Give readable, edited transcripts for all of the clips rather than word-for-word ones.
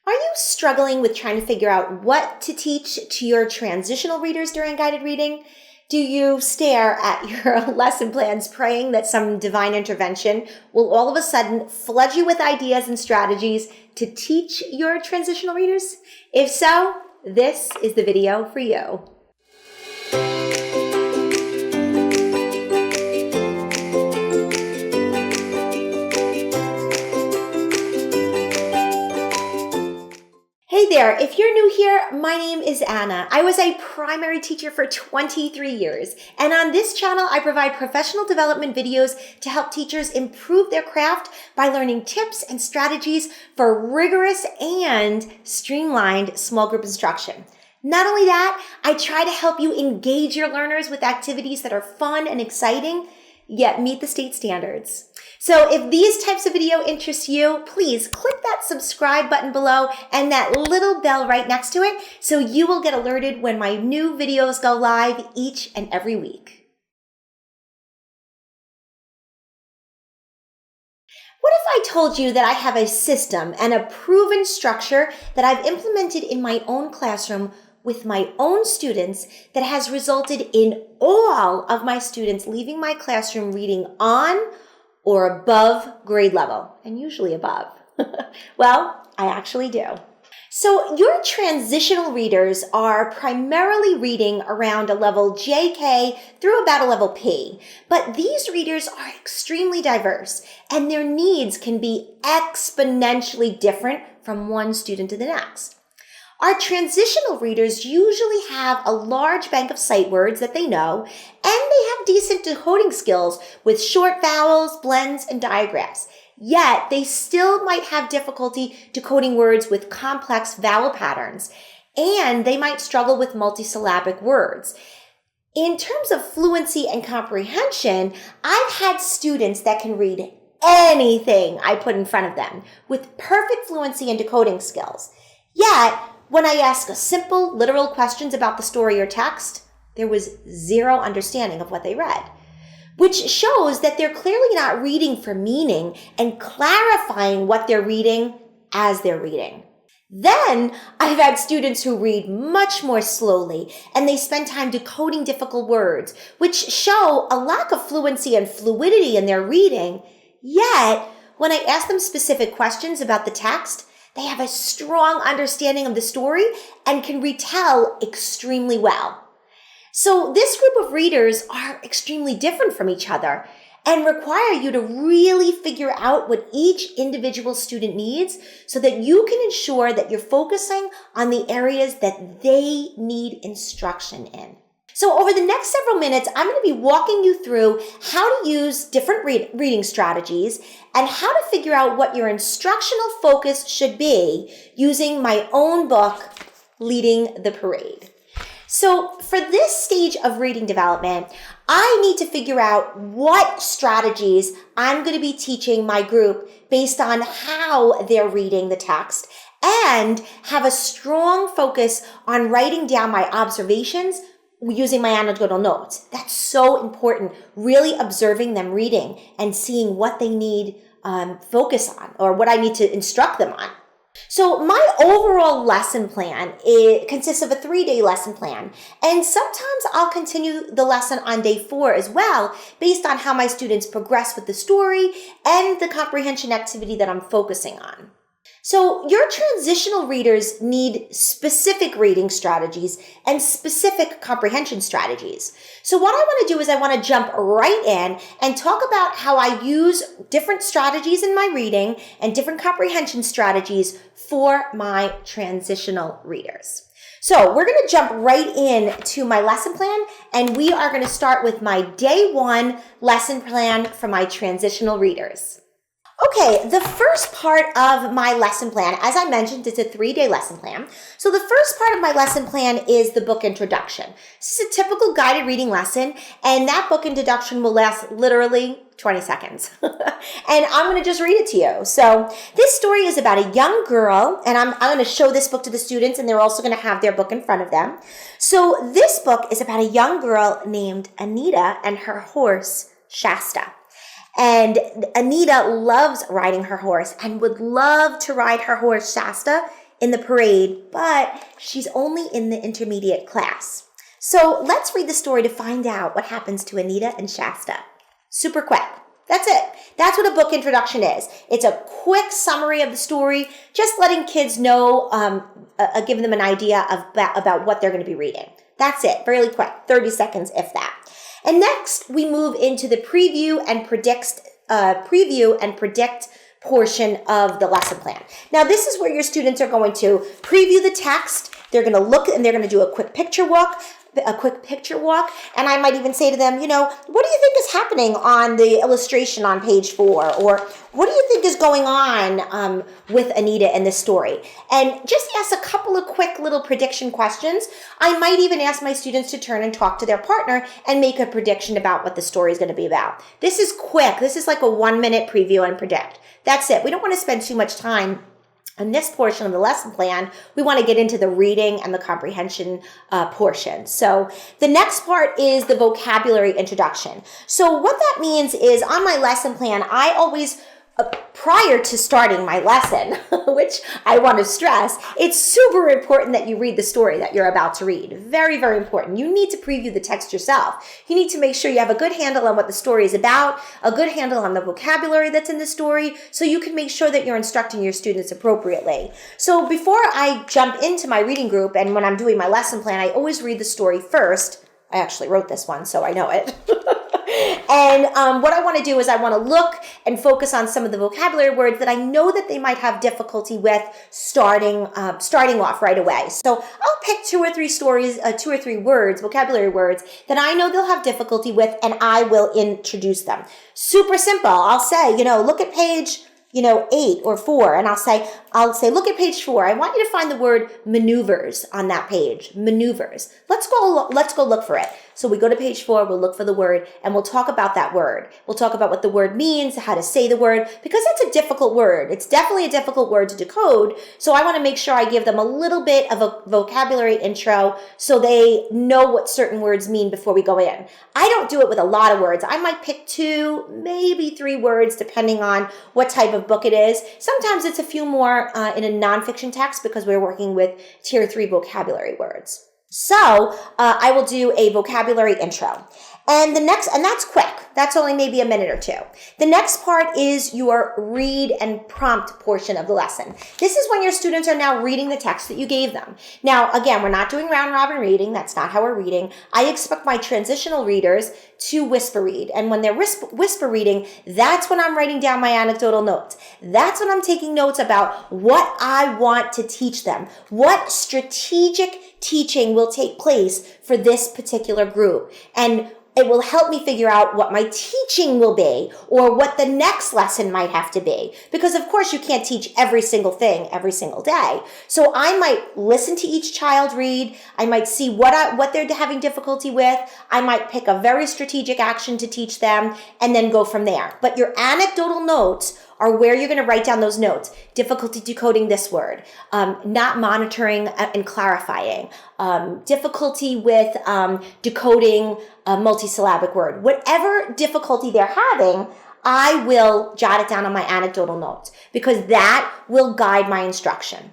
Are you struggling with trying to figure out what to teach to your transitional readers during guided reading? Do you stare at your lesson plans praying that some divine intervention will all of a sudden flood you with ideas and strategies to teach your transitional readers? If so, this is the video for you. Hey there, if you're new here, my name is Anna. I was a primary teacher for 23 years, and on this channel, I provide professional development videos to help teachers improve their craft by learning tips and strategies for rigorous and streamlined small group instruction. Not only that, I try to help you engage your learners with activities that are fun and exciting, yet meet the state standards. So if these types of video interest you, please click that subscribe button below and that little bell right next to it so you will get alerted when my new videos go live each and every week. What if I told you that I have a system and a proven structure that I've implemented in my own classroom with my own students that has resulted in all of my students leaving my classroom reading on or above grade level, and usually above? Well, I actually do. So your transitional readers are primarily reading around a level JK through about a level P, but these readers are extremely diverse and their needs can be exponentially different from one student to the next. Our transitional readers usually have a large bank of sight words that they know, and they have decent decoding skills with short vowels, blends, and digraphs. Yet, they still might have difficulty decoding words with complex vowel patterns, and they might struggle with multisyllabic words. In terms of fluency and comprehension, I've had students that can read anything I put in front of them with perfect fluency and decoding skills. Yet, when I ask simple, literal questions about the story or text, there was zero understanding of what they read, which shows that they're clearly not reading for meaning and clarifying what they're reading as they're reading. Then I've had students who read much more slowly and they spend time decoding difficult words, which show a lack of fluency and fluidity in their reading. Yet, when I ask them specific questions about the text, they have a strong understanding of the story and can retell extremely well. So this group of readers are extremely different from each other and require you to really figure out what each individual student needs so that you can ensure that you're focusing on the areas that they need instruction in. So over the next several minutes, I'm going to be walking you through how to use different reading strategies and how to figure out what your instructional focus should be using my own book, Leading the Parade. So for this stage of reading development, I need to figure out what strategies I'm going to be teaching my group based on how they're reading the text and have a strong focus on writing down my observations using my anecdotal notes. That's so important, really observing them reading and seeing what they need focus on or what I need to instruct them on. So my overall lesson plan, it consists of a 3-day lesson plan, and sometimes I'll continue the lesson on day 4 as well, based on how my students progress with the story and the comprehension activity that I'm focusing on. So your transitional readers need specific reading strategies and specific comprehension strategies. So what I want to do is I want to jump right in and talk about how I use different strategies in my reading and different comprehension strategies for my transitional readers. So we're going to jump right in to my lesson plan, and we are going to start with my day 1 lesson plan for my transitional readers. Okay, the first part of my lesson plan, as I mentioned, it's a 3-day lesson plan. So the first part of my lesson plan is the book introduction. This is a typical guided reading lesson, and that book introduction will last literally 20 seconds. And I'm going to just read it to you. So this story is about a young girl, and I'm going to show this book to the students, and they're also going to have their book in front of them. So this book is about a young girl named Anita and her horse, Shasta. And Anita loves riding her horse and would love to ride her horse Shasta in the parade, but she's only in the intermediate class. So let's read the story to find out what happens to Anita and Shasta. Super quick. That's it. That's what a book introduction is. It's a quick summary of the story, just letting kids know, giving them an idea about what they're going to be reading. That's it. Really quick. 30 seconds, if that. And next, we move into the preview and predict portion of the lesson plan. Now, this is where your students are going to preview the text. They're going to look and they're going to do a quick picture walk, and I might even say to them, what do you think is happening on the illustration on page 4? Or what do you think is going on with Anita in this story? And just ask a couple of quick little prediction questions. I might even ask my students to turn and talk to their partner and make a prediction about what the story is going to be about. This is quick. This is like a 1-minute preview and predict. That's it. We don't want to spend too much time in this portion of the lesson plan. We want to get into the reading and the comprehension portion. So the next part is the vocabulary introduction. So what that means is on my lesson plan, I always, prior to starting my lesson, which I want to stress, it's super important that you read the story that you're about to read. Very, very important. You need to preview the text yourself. You need to make sure you have a good handle on what the story is about, a good handle on the vocabulary that's in the story, so you can make sure that you're instructing your students appropriately. So before I jump into my reading group and when I'm doing my lesson plan, I always read the story first. I actually wrote this one, so I know it. And what I want to do is I want to look and focus on some of the vocabulary words that I know that they might have difficulty with starting off right away. So I'll pick 2 or 3 words, vocabulary words that I know they'll have difficulty with, and I will introduce them. Super simple. I'll say, look at page 8 or 4, and I'll say, look at page 4. I want you to find the word maneuvers on that page. Maneuvers. Let's go look for it. So we go to page 4, we'll look for the word, and we'll talk about that word. We'll talk about what the word means, how to say the word, because it's a difficult word. It's definitely a difficult word to decode. So I want to make sure I give them a little bit of a vocabulary intro so they know what certain words mean before we go in. I don't do it with a lot of words. I might pick 2, maybe 3 words, depending on what type of book it is. Sometimes it's a few more in a nonfiction text because we're working with tier 3 vocabulary words. So I will do a vocabulary intro. And that's quick. That's only maybe a minute or 2. The next part is your read and prompt portion of the lesson. This is when your students are now reading the text that you gave them. Now, again, we're not doing round robin reading. That's not how we're reading. I expect my transitional readers to whisper read. And when they're whisper reading, that's when I'm writing down my anecdotal notes. That's when I'm taking notes about what I want to teach them. What strategic teaching will take place for this particular group. And it will help me figure out what my teaching will be or what the next lesson might have to be. Because of course you can't teach every single thing every single day. So I might listen to each child read. I might see what they're having difficulty with. I might pick a very strategic action to teach them and then go from there. But your anecdotal notes are where you're going to write down those notes. Difficulty decoding this word, not monitoring and clarifying, difficulty with decoding a multisyllabic word. Whatever difficulty they're having, I will jot it down on my anecdotal notes because that will guide my instruction.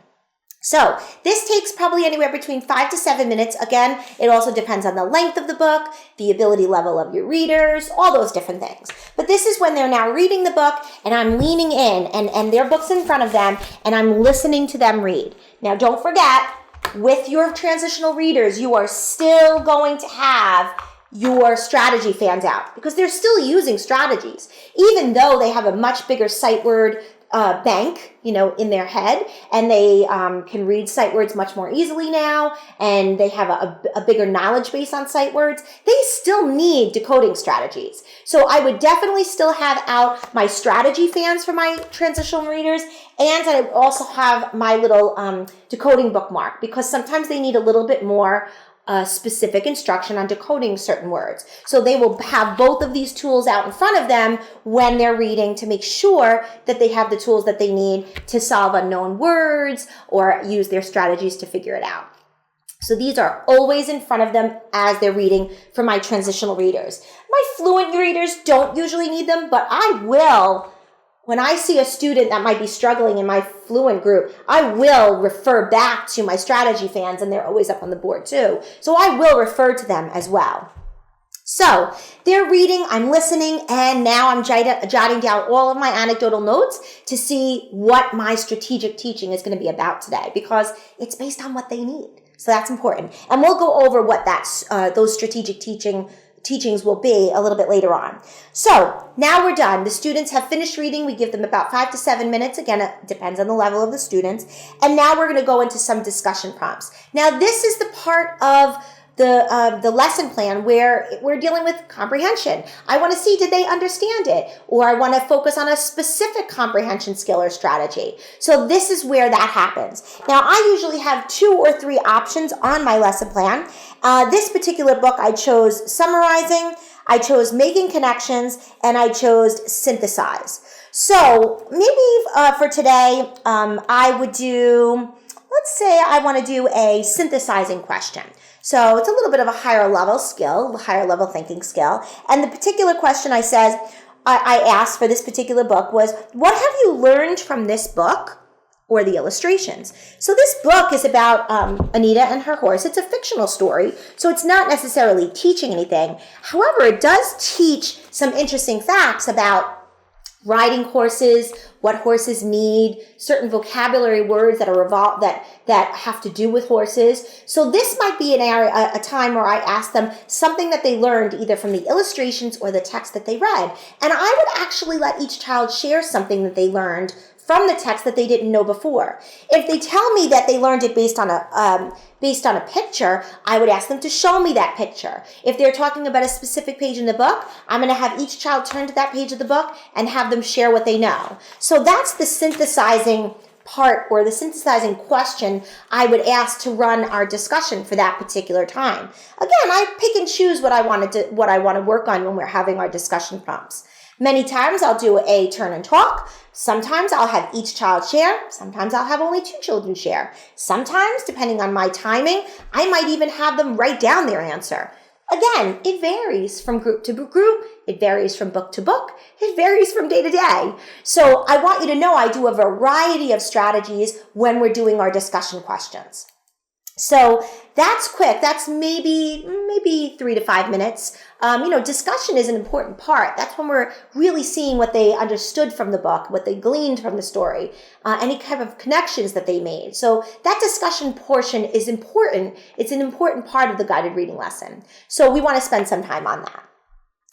So this takes probably anywhere between 5 to 7 minutes. Again, it also depends on the length of the book, the ability level of your readers, all those different things. But this is when they're now reading the book and I'm leaning in and their book's in front of them and I'm listening to them read. Now, don't forget, with your transitional readers, you are still going to have your strategy fans out because they're still using strategies, even though they have a much bigger sight word bank, in their head, and they can read sight words much more easily now, and they have a bigger knowledge base on sight words. They still need decoding strategies. So I would definitely still have out my strategy fans for my transitional readers, and I would also have my little decoding bookmark because sometimes they need a little bit more specific instruction on decoding certain words. So they will have both of these tools out in front of them when they're reading to make sure that they have the tools that they need to solve unknown words or use their strategies to figure it out. So these are always in front of them as they're reading for my transitional readers. My fluent readers don't usually need them, but I will when I see a student that might be struggling in my fluent group, I will refer back to my strategy fans, and they're always up on the board too. So I will refer to them as well. So they're reading, I'm listening, and now I'm jotting down all of my anecdotal notes to see what my strategic teaching is going to be about today, because it's based on what they need. So that's important. And we'll go over what those strategic teachings will be a little bit later on. So now we're done. The students have finished reading. We give them about 5 to 7 minutes. Again, it depends on the level of the students. And now we're going to go into some discussion prompts. Now this is the part of the lesson plan where we're dealing with comprehension. I want to see, did they understand it? Or I want to focus on a specific comprehension skill or strategy. So this is where that happens. Now, I usually have 2 or 3 options on my lesson plan. This particular book, I chose summarizing, I chose making connections, and I chose synthesize. So maybe for today, I would do, let's say I want to do a synthesizing question. So it's a little bit of a higher level skill, higher level thinking skill. And the particular question I asked for this particular book was, what have you learned from this book or the illustrations? So this book is about Anita and her horse. It's a fictional story, so it's not necessarily teaching anything. However, it does teach some interesting facts about riding horses, what horses need, certain vocabulary words that are that have to do with horses. So this might be an area, a time where I ask them something that they learned either from the illustrations or the text that they read. And I would actually let each child share something that they learned from the text that they didn't know before. If they tell me that they learned it based on a picture, I would ask them to show me that picture. If they're talking about a specific page in the book, I'm going to have each child turn to that page of the book and have them share what they know. So that's the synthesizing part, or the synthesizing question I would ask to run our discussion for that particular time. Again, I pick and choose what I want to work on when we're having our discussion prompts. Many times I'll do a turn and talk. Sometimes I'll have each child share. Sometimes I'll have only 2 children share. Sometimes, depending on my timing, I might even have them write down their answer. Again, it varies from group to group. It varies from book to book. It varies from day to day. So I want you to know I do a variety of strategies when we're doing our discussion questions. So that's quick. That's maybe 3 to 5 minutes. Discussion is an important part. That's when we're really seeing what they understood from the book, what they gleaned from the story, any kind of connections that they made. So that discussion portion is important. It's an important part of the guided reading lesson. So we want to spend some time on that.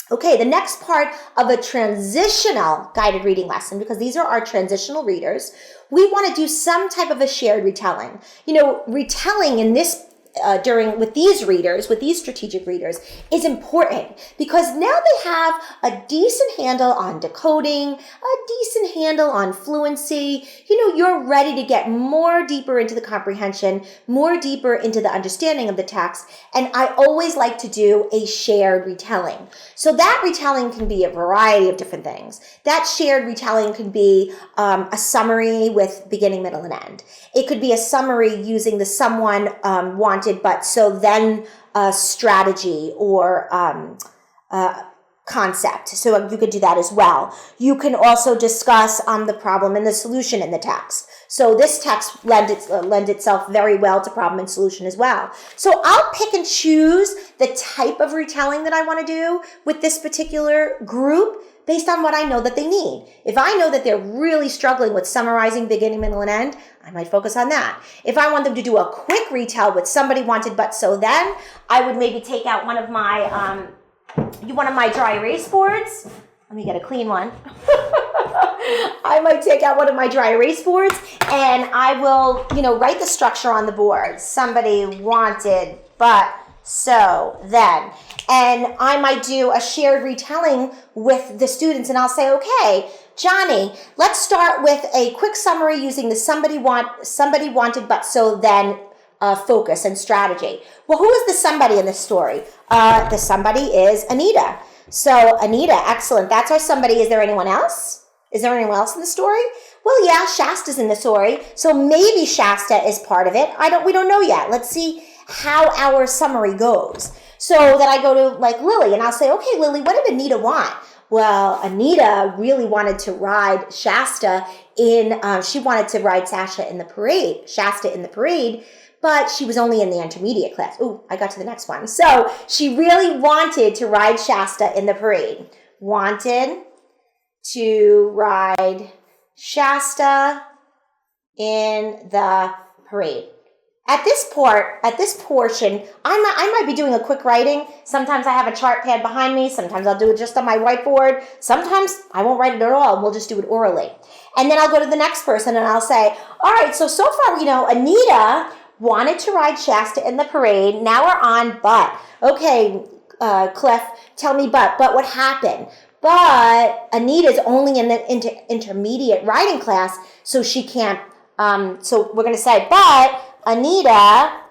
Okay, the next part of a transitional guided reading lesson, because these are our transitional readers, we want to do some type of a shared retelling. Retelling in this with these strategic readers is important, because now they have a decent handle on decoding, a decent handle on fluency. You're ready to get more deeper into the comprehension, more deeper into the understanding of the text. And I always like to do a shared retelling. So that retelling can be a variety of different things. That shared retelling could be a summary with beginning, middle, and end. It could be a summary using the someone wanted but so then strategy or concept. So you could do that as well. You can also discuss the problem and the solution in the text. So this text lend itself very well to problem and solution as well. So I'll pick and choose the type of retelling that I want to do with this particular group based on what I know that they need. If I know that they're really struggling with summarizing beginning, middle, and end, I might focus on that. If I want them to do a quick retell with somebody wanted but so then, I would maybe take out one of my dry erase boards. Let me get a clean one. I might take out one of my dry erase boards and I will, write the structure on the board. Somebody wanted but so then. And I might do a shared retelling with the students, and I'll say, okay, Johnny, let's start with a quick summary using the somebody wanted but so then focus and strategy. Well, who is the somebody in this story? The somebody is Anita. So Anita, excellent. That's our somebody. Is there anyone else? Is there anyone else in the story? Well, yeah, Shasta's in the story. So maybe Shasta is part of it. We don't know yet. Let's see how our summary goes. So then I go to Lily and I'll say, okay, Lily, what did Anita want? Well, Anita really wanted to ride Shasta she wanted to ride Shasta in the parade, but she was only in the intermediate class. Ooh, I got to the next one. So she really wanted to ride Shasta in the parade. Wanted to ride Shasta in the parade. At this portion, I might be doing a quick writing. Sometimes I have a chart pad behind me. Sometimes I'll do it just on my whiteboard. Sometimes I won't write it at all. We'll just do it orally. And then I'll go to the next person and I'll say, all right, so far, Anita wanted to ride Shasta in the parade. Now we're on but. Okay, Cliff, tell me but what happened? But Anita's only in the intermediate riding class, so she can't, so we're going to say, but Anita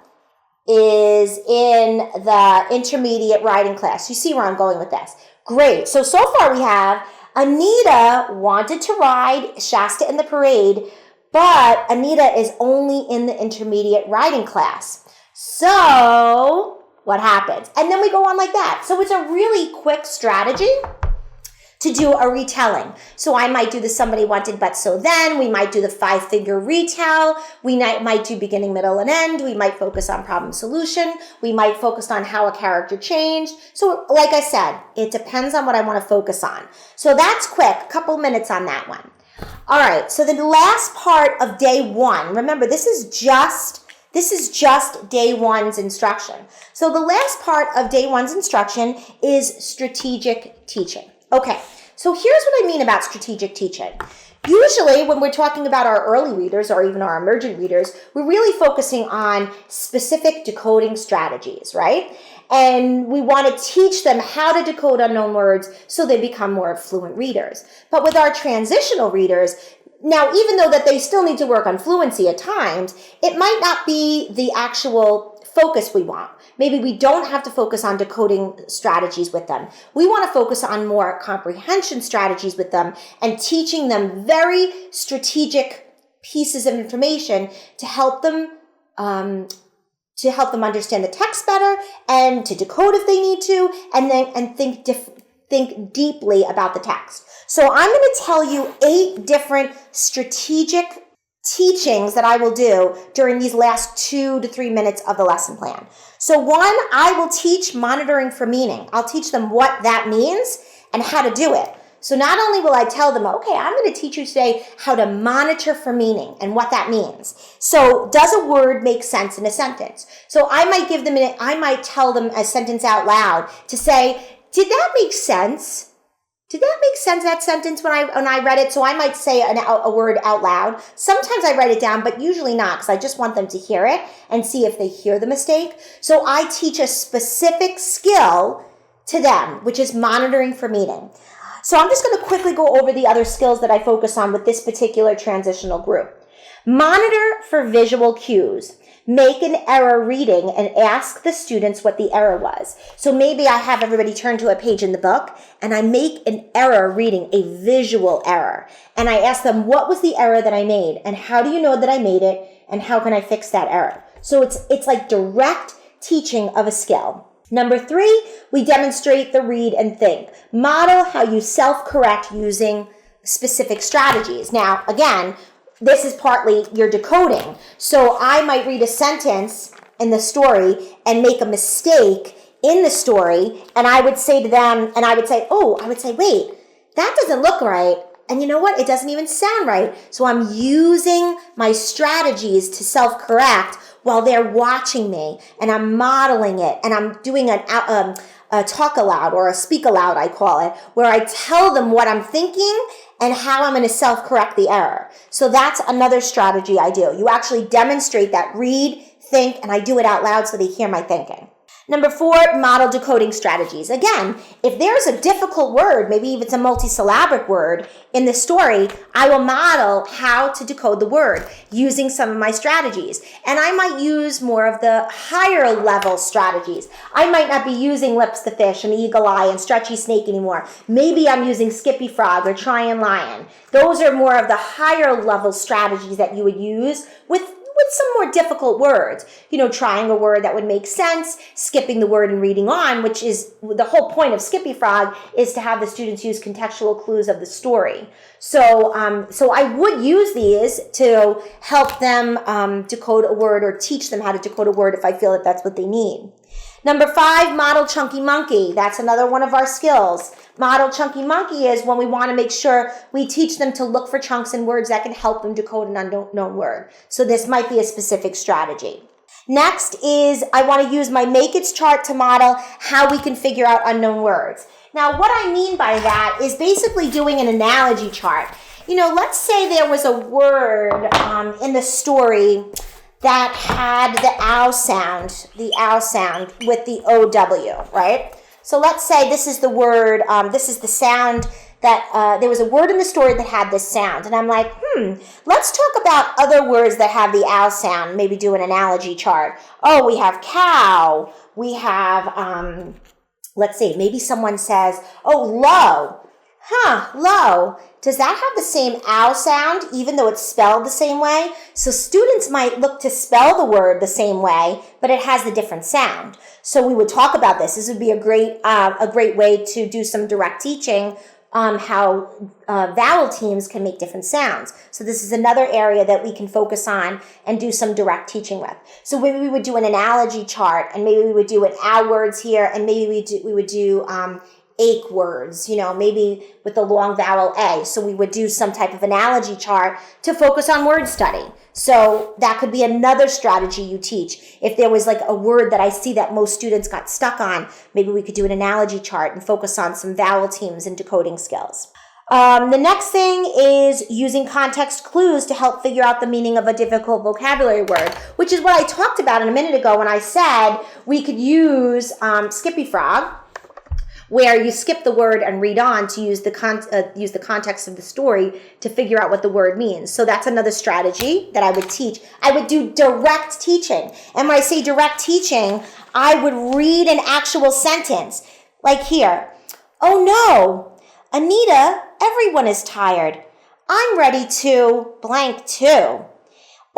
is in the intermediate riding class. You see where I'm going with this. Great. So far we have Anita wanted to ride Shasta in the parade, but Anita is only in the intermediate riding class. So what happens? And then we go on like that. So it's a really quick strategy to do a retelling. So I might do the somebody wanted but so then. We might do the 5-figure retell. We might do beginning, middle, and end. We might focus on problem solution. We might focus on how a character changed. So like I said, it depends on what I want to focus on. So that's quick, a couple minutes on that one. All right, so the last part of day 1, remember this is just day 1's instruction. So the last part of day 1's instruction is strategic teaching. Okay, so here's what I mean about strategic teaching. Usually when we're talking about our early readers or even our emergent readers, we're really focusing on specific decoding strategies, right? And we want to teach them how to decode unknown words so they become more fluent readers. But with our transitional readers, now even though that they still need to work on fluency at times, it might not be the actual focus we want. Maybe we don't have to focus on decoding strategies with them. We want to focus on more comprehension strategies with them and teaching them very strategic pieces of information to help them understand the text better and to decode if they need to, and think deeply about the text. So I'm going to tell you 8 different strategic teachings that I will do during these last 2 to 3 minutes of the lesson plan. So 1, I will teach monitoring for meaning. I'll teach them what that means and how to do it. So not only will I tell them, okay, I'm going to teach you today how to monitor for meaning and what that means. So does a word make sense in a sentence? So I might tell them a sentence out loud to say, did that make sense? Did that make sense, that sentence, when I read it? So I might say a word out loud. Sometimes I write it down, but usually not, because I just want them to hear it and see if they hear the mistake. So I teach a specific skill to them, which is monitoring for meaning. So I'm just going to quickly go over the other skills that I focus on with this particular transitional group. Monitor for visual cues. Make an error reading and ask the students what the error was. So maybe I have everybody turn to a page in the book and I make an error reading, a visual error. And I ask them, what was the error that I made? And how do you know that I made it? And how can I fix that error? So it's like direct teaching of a skill. Number 3, we demonstrate the read and think. Model how you self-correct using specific strategies. Now, again, this is partly your decoding. So I might read a sentence in the story and make a mistake in the story, and I would say to them, and I would say, wait, that doesn't look right. And you know what? It doesn't even sound right. So I'm using my strategies to self-correct while they're watching me, and I'm modeling it, and I'm doing a talk aloud or a speak aloud, I call it, where I tell them what I'm thinking and how I'm going to self-correct the error. So that's another strategy I do. You actually demonstrate that read, think, and I do it out loud so they hear my thinking. Number 4, model decoding strategies. Again, if there's a difficult word, maybe if it's a multisyllabic word in the story, I will model how to decode the word using some of my strategies. And I might use more of the higher level strategies. I might not be using lips the fish and eagle eye and stretchy snake anymore. Maybe I'm using skippy frog or try and lion. Those are more of the higher level strategies that you would use with some more difficult words, trying a word that would make sense, skipping the word and reading on, which is the whole point of Skippy Frog, is to have the students use contextual clues of the story. So I would use these to help them decode a word or teach them how to decode a word if I feel that that's what they need. Number 5, model Chunky Monkey. That's another one of our skills. Model Chunky Monkey is when we want to make sure we teach them to look for chunks in words that can help them decode an unknown word. So this might be a specific strategy. Next is I want to use my Make It's chart to model how we can figure out unknown words. Now, what I mean by that is basically doing an analogy chart. Let's say there was a word in the story that had the ow sound with the OW, right? So let's say this is the word, this is the sound that, there was a word in the story that had this sound. And I'm like, let's talk about other words that have the ow sound, maybe do an analogy chart. Oh, we have cow, we have, let's see, maybe someone says, oh, low. Low. Does that have the same ow sound, even though it's spelled the same way? So students might look to spell the word the same way, but it has the different sound. So we would talk about this. This would be a great way to do some direct teaching, how vowel teams can make different sounds. So this is another area that we can focus on and do some direct teaching with. So maybe we would do an analogy chart, and maybe we would do an ow words here, and maybe we would do ache words, maybe with the long vowel A. So we would do some type of analogy chart to focus on word study. So that could be another strategy you teach. If there was like a word that I see that most students got stuck on, maybe we could do an analogy chart and focus on some vowel teams and decoding skills. The next thing is using context clues to help figure out the meaning of a difficult vocabulary word, which is what I talked about a minute ago when I said we could use Skippy Frog, where you skip the word and read on to use the context of the story to figure out what the word means. So that's another strategy that I would teach. I would do direct teaching. And when I say direct teaching, I would read an actual sentence. Like here, oh no, Anita, everyone is tired. I'm ready to blank too.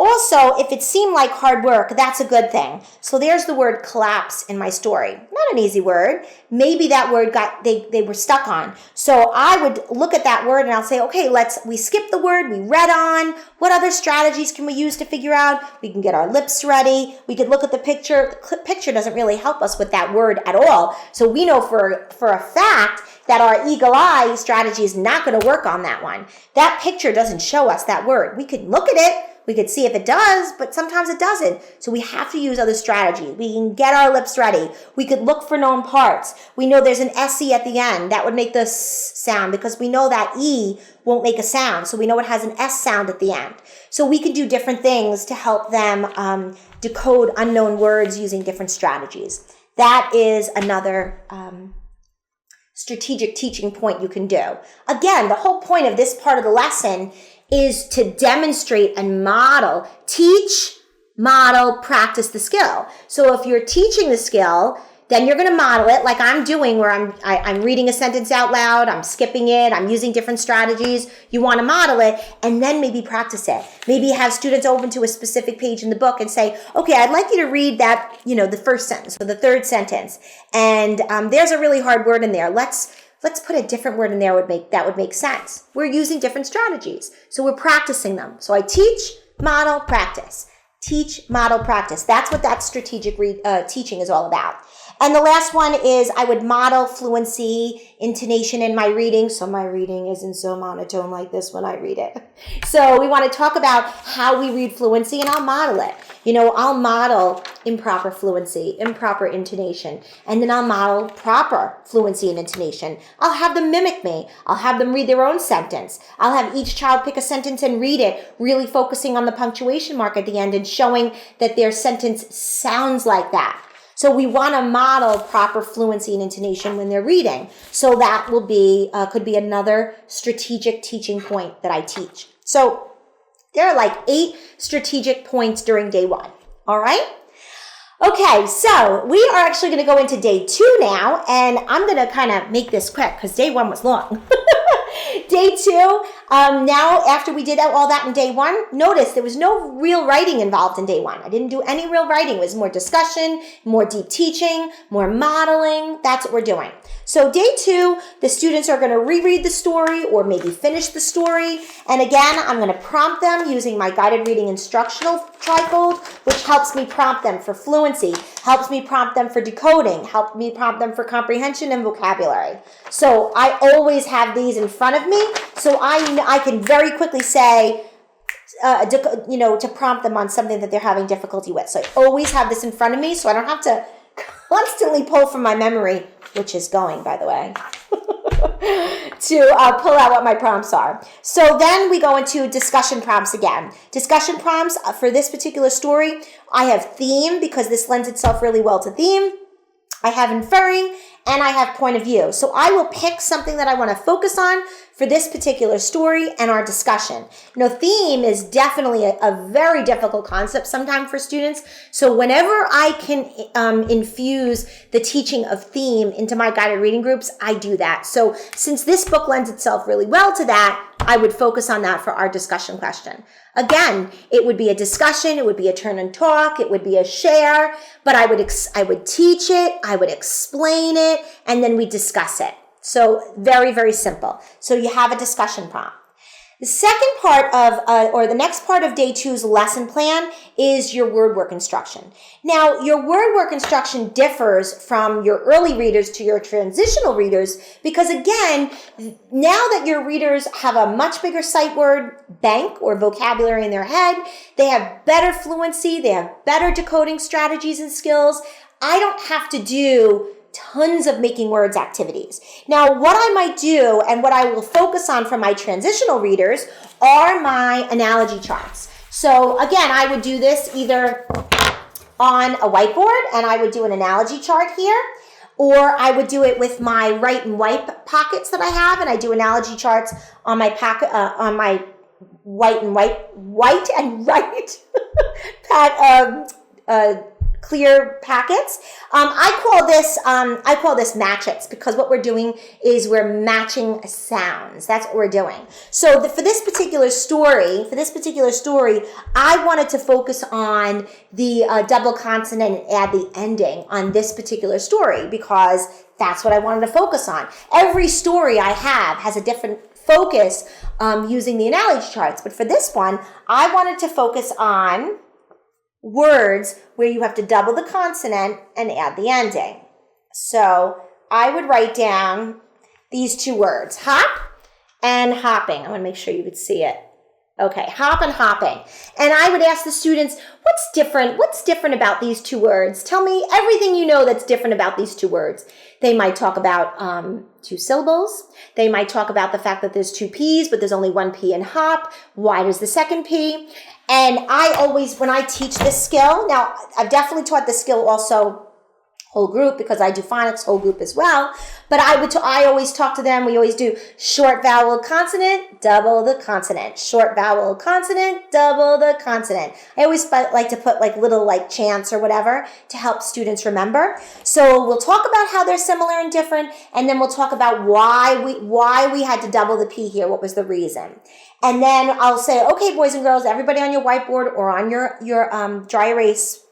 Also, if it seemed like hard work, that's a good thing. So there's the word collapse in my story. Not an easy word. Maybe that word they were stuck on. So I would look at that word and I'll say, okay, we skip the word, we read on. What other strategies can we use to figure out? We can get our lips ready. We could look at the picture. The picture doesn't really help us with that word at all. So we know for a fact that our eagle eye strategy is not going to work on that one. That picture doesn't show us that word. We could look at it. We could see if it does, but sometimes it doesn't. So we have to use other strategies. We can get our lips ready. We could look for known parts. We know there's an SE at the end. That would make the S sound because we know that E won't make a sound. So we know it has an S sound at the end. So we can do different things to help them decode unknown words using different strategies. That is another strategic teaching point you can do. Again, the whole point of this part of the lesson is to demonstrate and model, teach, model, practice the skill. So if you're teaching the skill, then you're going to model it like I'm doing, where I'm reading a sentence out loud, I'm skipping it, I'm using different strategies. You want to model it and then maybe practice it. Maybe have students open to a specific page in the book and say, okay, I'd like you to read that, the first sentence or the third sentence. And there's a really hard word in there. Let's put a different word in there that would make sense. We're using different strategies. So we're practicing them. So I teach, model, practice. Teach, model, practice. That's what that strategic teaching is all about. And the last one is I would model fluency, intonation in my reading. So my reading isn't so monotone like this when I read it. So we want to talk about how we read fluency, and I'll model it. I'll model improper fluency, improper intonation, and then I'll model proper fluency and intonation. I'll have them mimic me. I'll have them read their own sentence. I'll have each child pick a sentence and read it, really focusing on the punctuation mark at the end and showing that their sentence sounds like that. So we want to model proper fluency and intonation when they're reading. So that will be could be another strategic teaching point that I teach. So there are like 8 strategic points during day 1. All right? Okay, so we are actually going to go into day 2 now, and I'm going to kind of make this quick because day 1 was long. Day 2, now after we did all that in day 1, notice there was no real writing involved in day 1. I didn't do any real writing. It was more discussion, more deep teaching, more modeling. That's what we're doing. So day 2, the students are going to reread the story or maybe finish the story. And again, I'm going to prompt them using my guided reading instructional trifold, which helps me prompt them for fluency, helps me prompt them for decoding, helps me prompt them for comprehension and vocabulary. So I always have these in front of me, so I can very quickly say, to prompt them on something that they're having difficulty with. So I always have this in front of me, so I don't have to constantly pull from my memory, which is going, by the way, to pull out what my prompts are. So then we go into discussion prompts again. Discussion prompts for this particular story, I have theme because this lends itself really well to theme. I have inferring, and I have point of view. So I will pick something that I want to focus on for this particular story and our discussion. Theme is definitely a very difficult concept sometimes for students. So whenever I can infuse the teaching of theme into my guided reading groups, I do that. So since this book lends itself really well to that, I would focus on that for our discussion question. Again, it would be a discussion, it would be a turn and talk, it would be a share, but I would teach it, I would explain it, and then we discuss it. So very, very simple. So you have a discussion prompt. The second part of, the next part of day 2's lesson plan is your word work instruction. Now, your word work instruction differs from your early readers to your transitional readers because, again, now that your readers have a much bigger sight word bank or vocabulary in their head, they have better fluency, they have better decoding strategies and skills. I don't have to do tons of making words activities. Now, what I might do and what I will focus on for my transitional readers are my analogy charts. So again, I would do this either on a whiteboard and I would do an analogy chart here, or I would do it with my write and wipe pockets that I have, and I do analogy charts on my pocket, on my white and write clear packets. I call this match-its because what we're doing is we're matching sounds. That's what we're doing. So for this particular story, I wanted to focus on the double consonant and add the ending on this particular story because that's what I wanted to focus on. Every story I have has a different focus using the analogy charts, but for this one, I wanted to focus on words where you have to double the consonant and add the ending. So I would write down these two words, hop and hopping. I want to make sure you could see it. Okay, hop and hopping. And I would ask the students, what's different? What's different about these two words? Tell me everything you know that's different about these two words. They might talk about 2 syllables. They might talk about the fact that there's 2 P's, but there's only 1 P in hop. Why does the second P? And I always, when I teach this skill, now I've definitely taught this skill also whole group because I do phonics whole group as well. But I always talk to them. We always do short vowel consonant, double the consonant. Short vowel consonant, double the consonant. I always like to put like little like chants or whatever to help students remember. So we'll talk about how they're similar and different, and then we'll talk about why we had to double the P here. What was the reason? And then I'll say, okay, boys and girls, everybody on your whiteboard or on your dry erase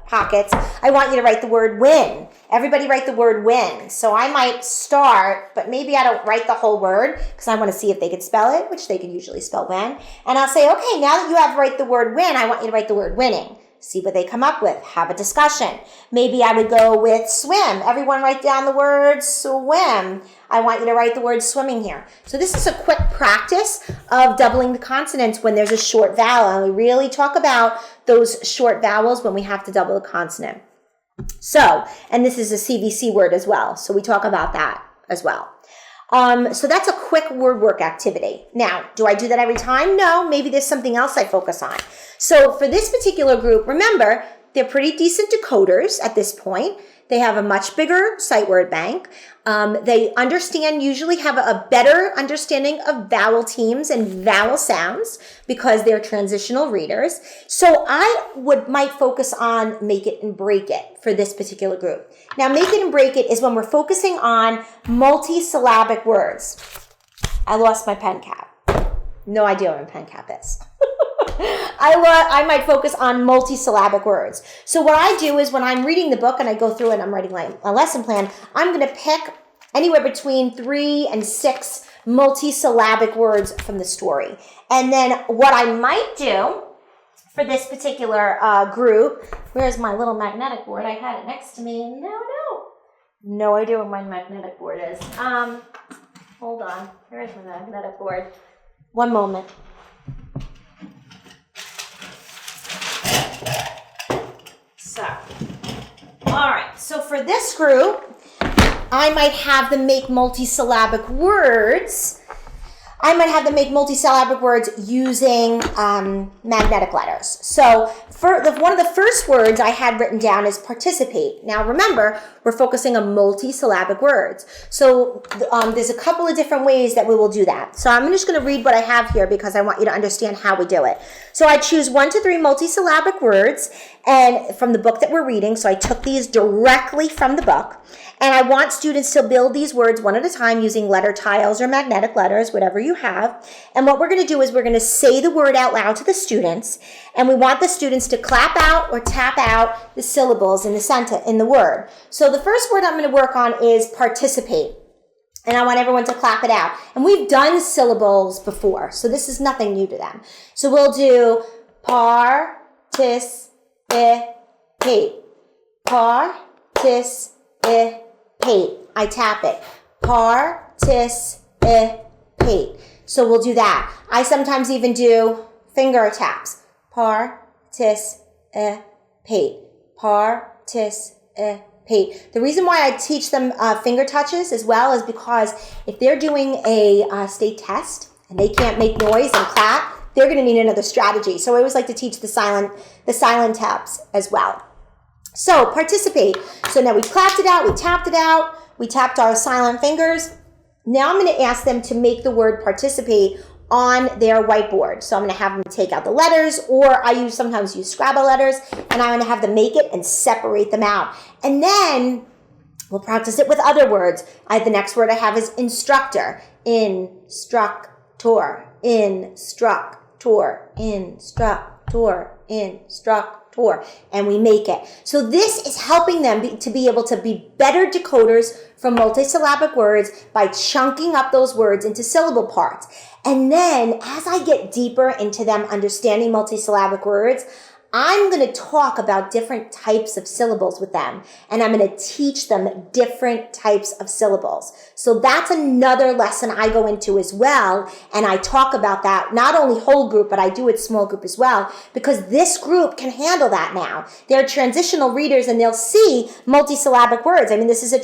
pockets, I want you to write the word win. Everybody write the word win. So I might start, but maybe I don't write the whole word because I want to see if they could spell it, which they can usually spell win. And I'll say, okay, now that you have write the word win, I want you to write the word winning. See what they come up with. Have a discussion. Maybe I would go with swim. Everyone write down the word swim. I want you to write the word swimming here. So this is a quick practice of doubling the consonants when there's a short vowel. And we really talk about those short vowels when we have to double the consonant. So, and this is a CVC word as well. So we talk about that as well. So that's a quick word work activity. Now, do I do that every time? No, maybe there's something else I focus on. So for this particular group, remember, they're pretty decent decoders at this point. They have a much bigger sight word bank. They usually have a better understanding of vowel teams and vowel sounds because they're transitional readers. So I might focus on make it and break it for this particular group. Now, make it and break it is when we're focusing on multisyllabic words. I lost my pen cap. No idea what a pen cap is. I might focus on multisyllabic words. So what I do is when I'm reading the book and I go through and I'm writing a lesson plan, I'm going to pick anywhere between 3 and 6 multisyllabic words from the story. And then what I might do for this particular group, where's my little magnetic board? I had it next to me. No idea where my magnetic board is. Hold on. Here's my magnetic board. One moment. So, all right. So for this group, I might have them make multisyllabic words. I might have them make multisyllabic words using magnetic letters. So one of the first words I had written down is participate. Now remember, we're focusing on multisyllabic words. So there's a couple of different ways that we will do that. So I'm just going to read what I have here because I want you to understand how we do it. So I choose 1 to 3 multisyllabic words and from the book that we're reading. So I took these directly from the book. And I want students to build these words one at a time using letter tiles or magnetic letters, whatever you have. And what we're going to do is we're going to say the word out loud to the students. And we want the students to clap out or tap out the syllables in the sentence, in the word. So the first word I'm going to work on is participate. And I want everyone to clap it out. And we've done syllables before, so this is nothing new to them. So we'll do participate. Participate. I tap it. Participate. So we'll do that. I sometimes even do finger taps. Participate. Participate. The reason why I teach them finger touches as well is because if they're doing a state test and they can't make noise and clap, they're going to need another strategy. So I always like to teach the silent taps as well. So participate. So now we clapped it out, we tapped it out, we tapped our silent fingers. Now I'm going to ask them to make the word participate on their whiteboard. So I'm going to have them take out the letters, or I sometimes use Scrabble letters, and I'm going to have them make it and separate them out. And then we'll practice it with other words. The next word I have is instructor. Instructor. Instructor. Instructor. Instructor. And we make it. So this is helping them to be able to be better decoders from multisyllabic words by chunking up those words into syllable parts. And then as I get deeper into them understanding multisyllabic words, I'm going to talk about different types of syllables with them, and I'm going to teach them different types of syllables. So that's another lesson I go into as well, and I talk about that, not only whole group, but I do it small group as well, because this group can handle that now. They're transitional readers, and they'll see multisyllabic words. I mean, this is a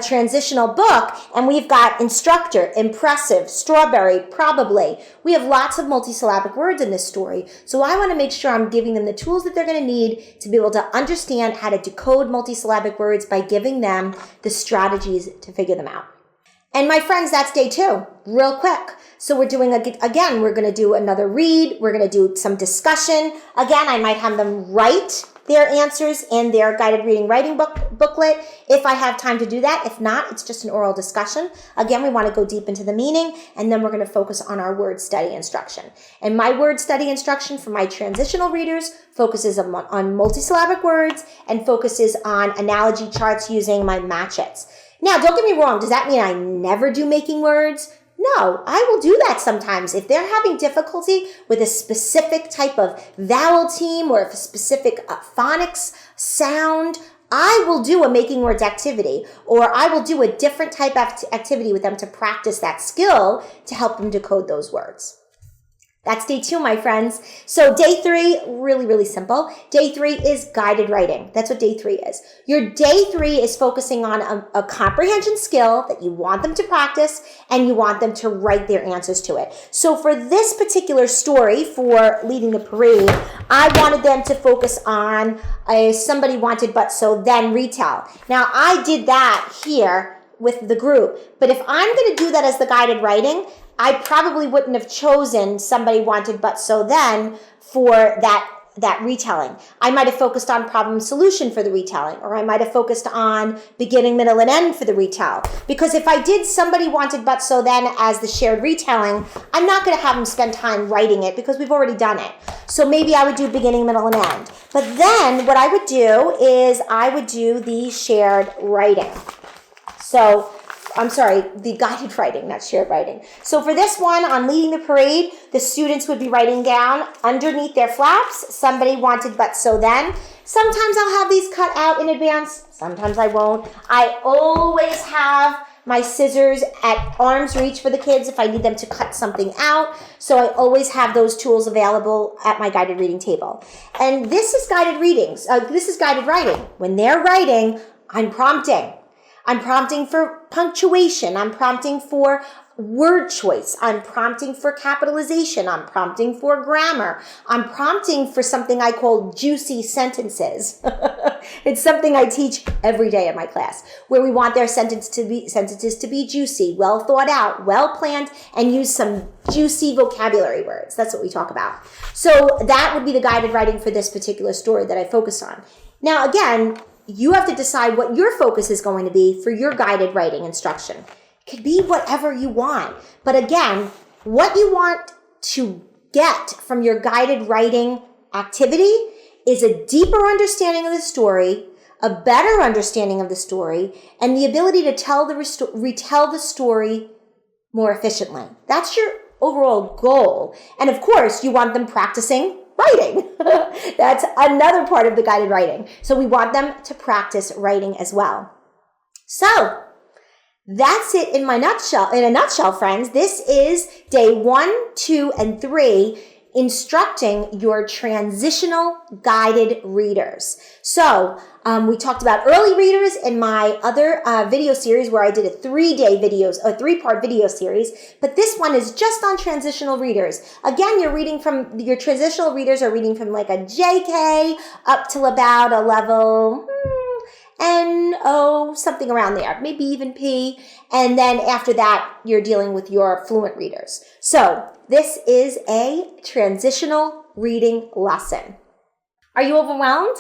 transitional book, and we've got instructor, impressive, strawberry, probably. We have lots of multisyllabic words in this story, so I want to make sure I'm giving them the tools that they're going to need to be able to understand how to decode multisyllabic words by giving them the strategies to figure them out. And my friends, that's day 2, real quick. So we're doing, again, we're going to do another read. We're going to do some discussion. Again, I might have them write their answers in their guided reading writing booklet if I have time to do that. If not, it's just an oral discussion. Again, we want to go deep into the meaning, and then we're going to focus on our word study instruction. And my word study instruction for my transitional readers focuses on multisyllabic words and focuses on analogy charts using my matchets. Now, don't get me wrong. Does that mean I never do making words? No, I will do that sometimes. If they're having difficulty with a specific type of vowel team or a specific phonics sound, I will do a making words activity, or I will do a different type of activity with them to practice that skill to help them decode those words. That's day 2, my friends. So day 3, really, really simple. Day 3 is guided writing. That's what day 3 is. Your day 3 is focusing on a comprehension skill that you want them to practice, and you want them to write their answers to it. So for this particular story, for leading the parade, I wanted them to focus on a somebody wanted but so then retell. Now I did that here with the group, but if I'm going to do that as the guided writing, I probably wouldn't have chosen somebody wanted but so then for that that retelling. I might have focused on problem solution for the retelling, or I might have focused on beginning, middle, and end for the retell. Because if I did somebody wanted but so then as the shared retelling, I'm not going to have them spend time writing it because we've already done it. So maybe I would do beginning, middle, and end. But then what I would do is I would do the shared writing. So the guided writing, not shared writing. So for this one, on leading the parade, the students would be writing down underneath their flaps, somebody wanted but so then. Sometimes I'll have these cut out in advance. Sometimes I won't. I always have my scissors at arm's reach for the kids if I need them to cut something out. So I always have those tools available at my guided reading table. And this is guided readings. This is guided writing. When they're writing, I'm prompting. I'm prompting for punctuation. I'm prompting for word choice. I'm prompting for capitalization. I'm prompting for grammar. I'm prompting for something I call juicy sentences. It's something I teach every day in my class, where we want their sentences to be juicy, well thought out, well planned, and use some juicy vocabulary words. That's what we talk about. So that would be the guided writing for this particular story that I focus on. Now, again, you have to decide what your focus is going to be for your guided writing instruction. It could be whatever you want. But again, what you want to get from your guided writing activity is a deeper understanding of the story, a better understanding of the story, and the ability to retell the story more efficiently. That's your overall goal. And of course, you want them practicing writing. That's another part of the guided writing. So we want them to practice writing as well. So that's it in a nutshell, friends. This is day 1, 2, and 3, instructing your transitional guided readers. So we talked about early readers in my other video series where I did a 3-part video series, but this one is just on transitional readers. Again, your transitional readers are reading from like a JK up till about a level NO, something around there, maybe even P. And then after that, you're dealing with your fluent readers. So this is a transitional reading lesson. Are you overwhelmed?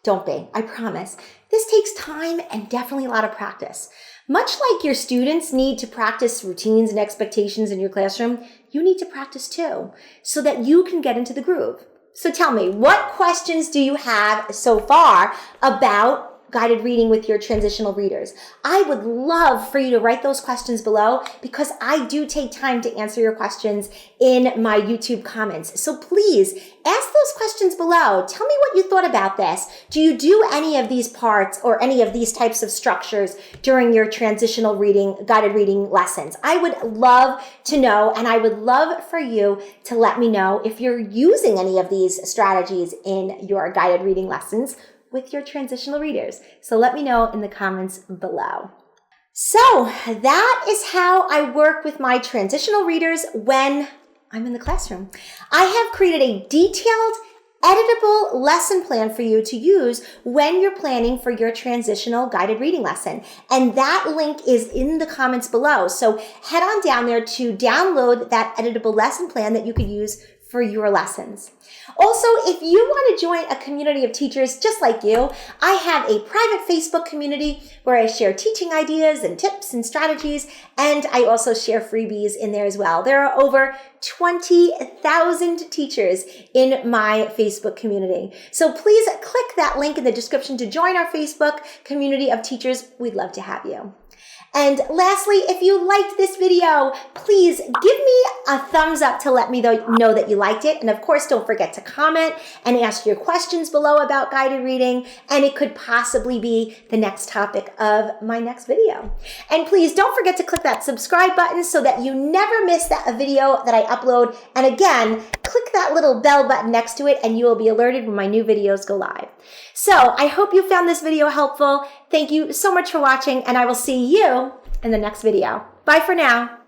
Don't be, I promise. This takes time and definitely a lot of practice. Much like your students need to practice routines and expectations in your classroom, you need to practice too, so that you can get into the groove. So tell me, what questions do you have so far about guided reading with your transitional readers? I would love for you to write those questions below because I do take time to answer your questions in my YouTube comments. So please ask those questions below. Tell me what you thought about this. Do you do any of these parts or any of these types of structures during your transitional reading, guided reading lessons? I would love to know, and I would love for you to let me know if you're using any of these strategies in your guided reading lessons with your transitional readers. So let me know in the comments below. So that is how I work with my transitional readers when I'm in the classroom. I have created a detailed, editable lesson plan for you to use when you're planning for your transitional guided reading lesson. And that link is in the comments below. So head on down there to download that editable lesson plan that you could use for your lessons. Also, if you want to join a community of teachers just like you, I have a private Facebook community where I share teaching ideas and tips and strategies, and I also share freebies in there as well. There are over 20,000 teachers in my Facebook community. So please click that link in the description to join our Facebook community of teachers. We'd love to have you. And lastly, if you liked this video, please give me a thumbs up to let me know that you liked it. And of course, don't forget to comment and ask your questions below about guided reading. And it could possibly be the next topic of my next video. And please don't forget to click that subscribe button so that you never miss a video that I upload. And again, click that little bell button next to it and you will be alerted when my new videos go live. So I hope you found this video helpful. Thank you so much for watching, and I will see you in the next video. Bye for now.